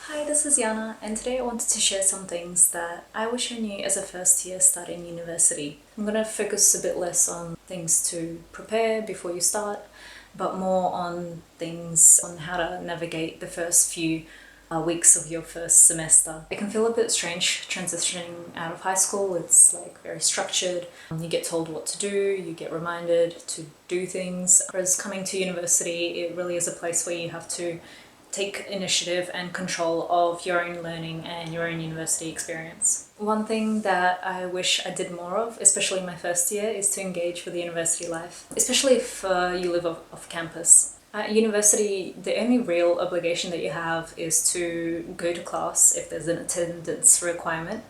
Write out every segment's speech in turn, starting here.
Hi, this is Yana, and today I wanted to share some things that I wish I knew as a first year starting university. I'm going to focus a bit less on things to prepare before you start, but more on things on how to navigate the first few weeks of your first semester. It can feel a bit strange transitioning out of high school. It's like very structured. You get told what to do, you get reminded to do things. Whereas coming to university, it really is a place where you have to take initiative and control of your own learning and your own university experience. One thing that I wish I did more of, especially in my first year, is to engage with the university life, especially if you live off campus. At university, the only real obligation that you have is to go to class if there's an attendance requirement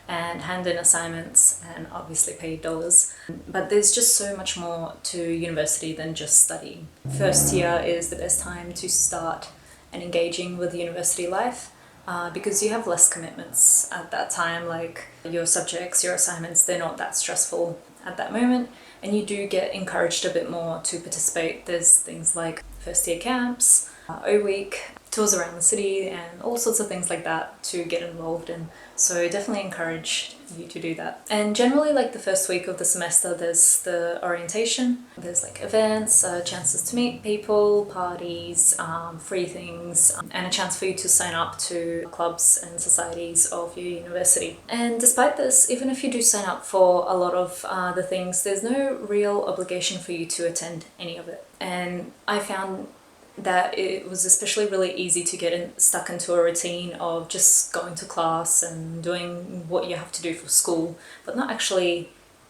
and hand in assignments and obviously pay dollars. But there's just so much more to university than just studying. First year is the best time to start and engaging with university life because you have less commitments at that time, like your subjects, your assignments, they're not that stressful at that moment, and you do get encouraged a bit more to participate. There's things like first year camps, O-Week, tours around the city, and all sorts of things like that to get involved in. So I definitely encourage you to do that. And generally, like the first week of the semester, there's the orientation. There's like events, chances to meet people, parties, free things, and a chance for you to sign up to clubs and societies of your university. And despite this, even if you do sign up for a lot of the things, there's no real obligation for you to attend any of it. And I found that it was especially really easy to get stuck into a routine of just going to class and doing what you have to do for school, but not actually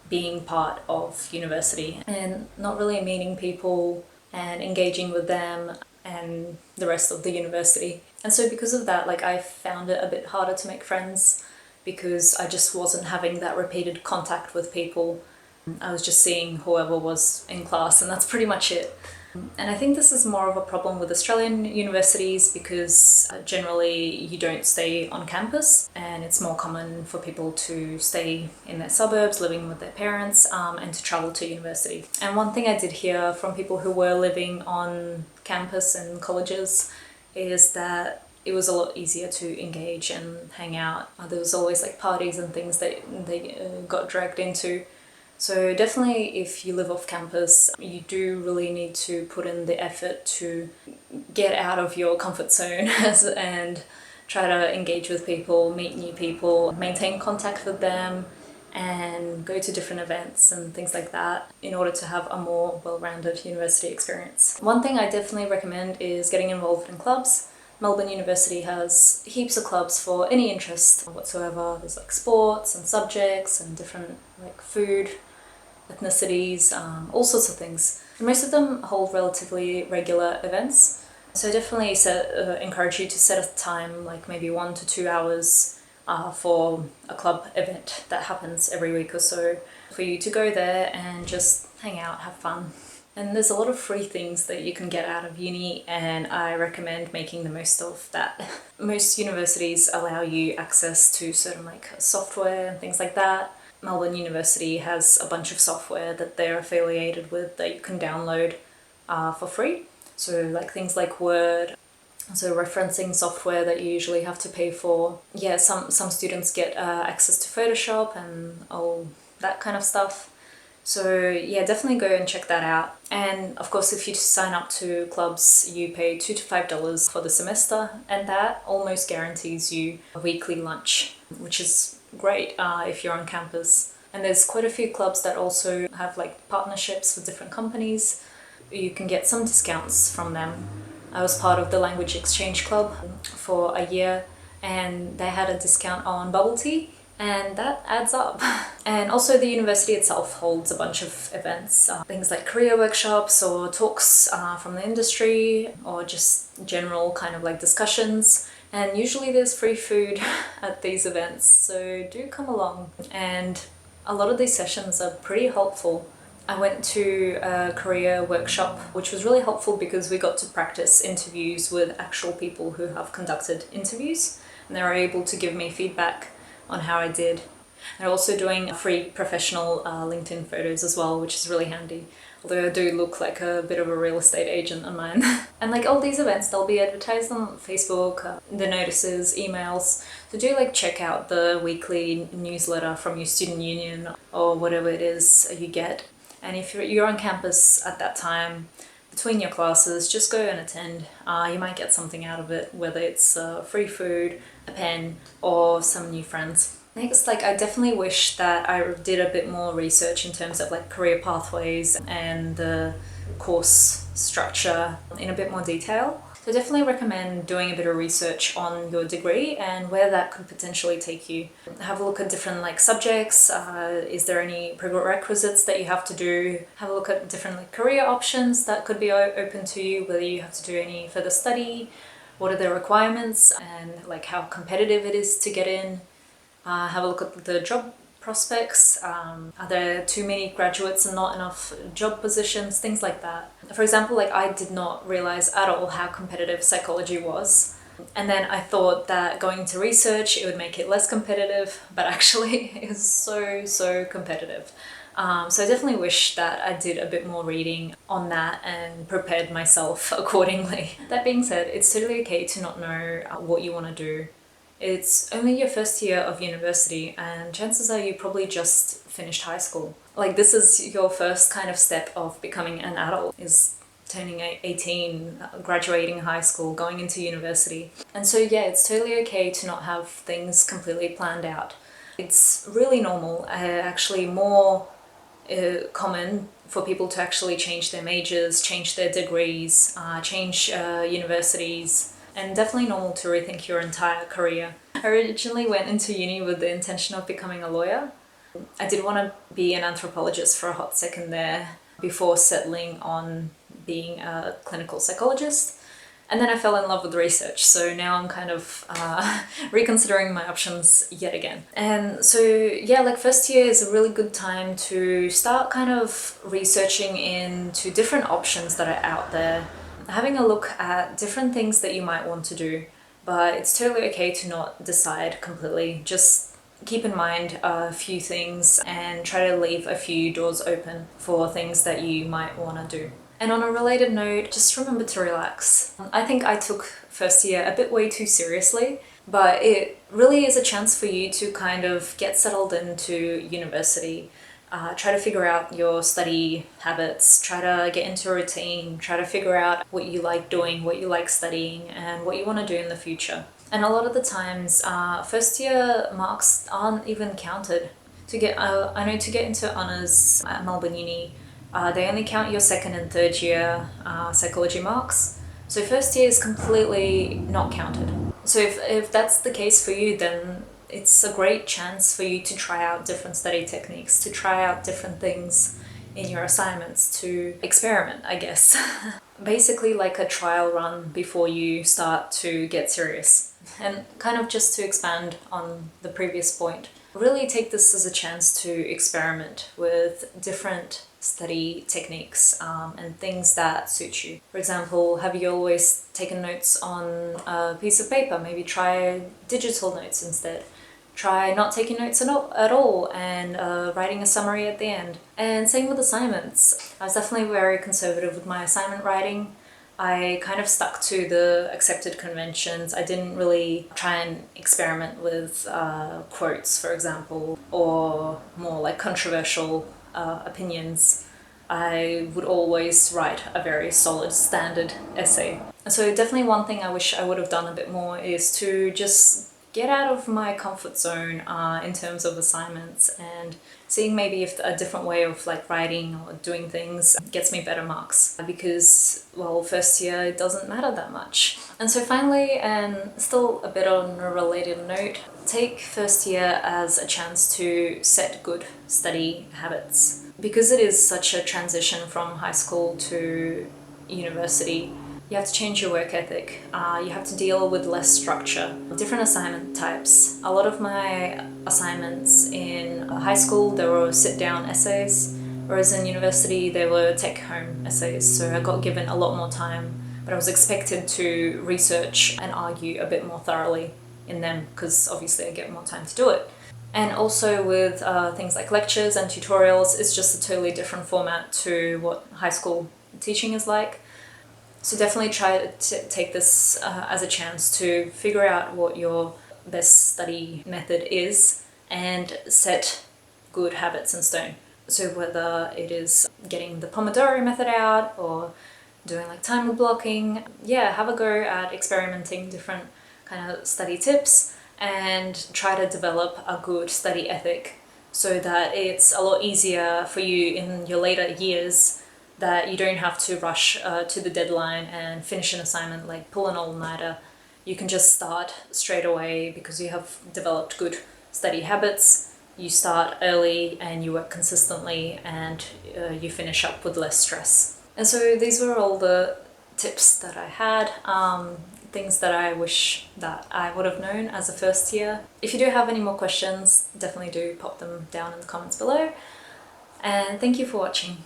being part of university and not really meeting people and engaging with them and the rest of the university. And so because of that, like, I found it a bit harder to make friends because I just wasn't having that repeated contact with people. I was just seeing whoever was in class, and that's pretty much it. And I think this is more of a problem with Australian universities because generally you don't stay on campus, and it's more common for people to stay in their suburbs, living with their parents, and to travel to university. And one thing I did hear from people who were living on campus and colleges is that it was a lot easier to engage and hang out. There was always like parties and things that they got dragged into. So definitely if you live off campus, you do really need to put in the effort to get out of your comfort zone and try to engage with people, meet new people, maintain contact with them, and go to different events and things like that in order to have a more well-rounded university experience. One thing I definitely recommend is getting involved in clubs. Melbourne University has heaps of clubs for any interest whatsoever. There's like sports and subjects and different like food, ethnicities, all sorts of things. And most of them hold relatively regular events. So I definitely encourage you to set a time, like maybe 1 to 2 hours for a club event that happens every week or so, for you to go there and just hang out, have fun. And there's a lot of free things that you can get out of uni, and I recommend making the most of that. Most universities allow you access to certain like software and things like that. Melbourne University has a bunch of software that they're affiliated with that you can download for free. So like things like Word, so referencing software that you usually have to pay for. Yeah, some students get access to Photoshop and all that kind of stuff. So yeah, definitely go and check that out. And of course, if you sign up to clubs, you pay $2 to $5 for the semester, and that almost guarantees you a weekly lunch, which is great if you're on campus. And there's quite a few clubs that also have like partnerships with different companies. You can get some discounts from them. I was part of the language exchange club for a year, and they had a discount on bubble tea, and that adds up. And also the university itself holds a bunch of events, things like career workshops or talks from the industry, or just general kind of like discussions. And usually there's free food at these events, so do come along. And a lot of these sessions are pretty helpful. I went to a career workshop, which was really helpful because we got to practice interviews with actual people who have conducted interviews, and they were able to give me feedback on how I did. They're also doing free professional LinkedIn photos as well, which is really handy. although I do look like a bit of a real estate agent on mine. And like all these events, they'll be advertised on Facebook, the notices, emails. So do like check out the weekly newsletter from your student union or whatever it is you get. And if you're on campus at that time, between your classes, just go and attend. You might get something out of it, whether it's free food, a pen, or some new friends. Next, like I definitely wish that I did a bit more research in terms of like career pathways and the course structure in a bit more detail. So definitely recommend doing a bit of research on your degree and where that could potentially take you. Have a look at different like subjects. Is there any prerequisites that you have to do? Have a look at different like career options that could be open to you, whether you have to do any further study, what are the requirements, and like how competitive it is to get in. Have a look at the job prospects. Are there too many graduates and not enough job positions? Things like that. For example, like I did not realize at all how competitive psychology was. And then I thought that going into research, it would make it less competitive, but actually it is so competitive. So I definitely wish that I did a bit more reading on that and prepared myself accordingly. That being said, it's totally okay to not know what you want to do. It's only your first year of university and chances are you probably just finished high school. Like this is your first kind of step of becoming an adult, is turning 18, graduating high school, going into university. And so yeah, it's totally okay to not have things completely planned out. It's really normal, actually more common for people to actually change their majors, change their degrees, change universities, and definitely normal to rethink your entire career. I originally went into uni with the intention of becoming a lawyer. I did want to be an anthropologist for a hot second there before settling on being a clinical psychologist. And then I fell in love with research, so now I'm kind of reconsidering my options yet again. And so yeah, like first year is a really good time to start kind of researching into different options that are out there, having a look at different things that you might want to do, but it's totally okay to not decide completely. Just keep in mind a few things and try to leave a few doors open for things that you might want to do. And on a related note, just remember to relax. I think I took first year a bit way too seriously, but it really is a chance for you to kind of get settled into university. Try to figure out your study habits, try to get into a routine, try to figure out what you like doing, what you like studying, and what you want to do in the future. And a lot of the times, first year marks aren't even counted. I know to get into honours at Melbourne Uni, they only count your second and third year psychology marks. So first year is completely not counted. So if that's the case for you, then it's a great chance for you to try out different study techniques, to try out different things in your assignments, to experiment, I guess. Basically like a trial run before you start to get serious. And kind of just to expand on the previous point, really take this as a chance to experiment with different study techniques and things that suit you. For example, have you always taken notes on a piece of paper? Maybe try digital notes instead. Try not taking notes at all and writing a summary at the end. And same with assignments. I was definitely very conservative with my assignment writing. I kind of stuck to the accepted conventions. I didn't really try and experiment with quotes, for example, or more like controversial opinions. I would always write a very solid standard essay. So definitely one thing I wish I would have done a bit more is to just get out of my comfort zone in terms of assignments and seeing maybe if a different way of like writing or doing things gets me better marks, because well, first year it doesn't matter that much. And so finally, and still a bit on a related note, take first year as a chance to set good study habits. Because it is such a transition from high school to university, you have to change your work ethic. You have to deal with less structure, different assignment types. A lot of my assignments in high school, they were sit-down essays, whereas in university, they were take-home essays. So I got given a lot more time, but I was expected to research and argue a bit more thoroughly in them because obviously I get more time to do it. And also with things like lectures and tutorials, it's just a totally different format to what high school teaching is like. So definitely try to take this as a chance to figure out what your best study method is and set good habits in stone. So whether it is getting the Pomodoro method out or doing like timer blocking, yeah, have a go at experimenting different kind of study tips and try to develop a good study ethic so that it's a lot easier for you in your later years, that you don't have to rush to the deadline and finish an assignment, like pull an all-nighter. You can just start straight away because you have developed good study habits. You start early and you work consistently, and you finish up with less stress. And so these were all the tips that I had, things that I wish that I would have known as a first year. If you do have any more questions, definitely do pop them down in the comments below. And thank you for watching.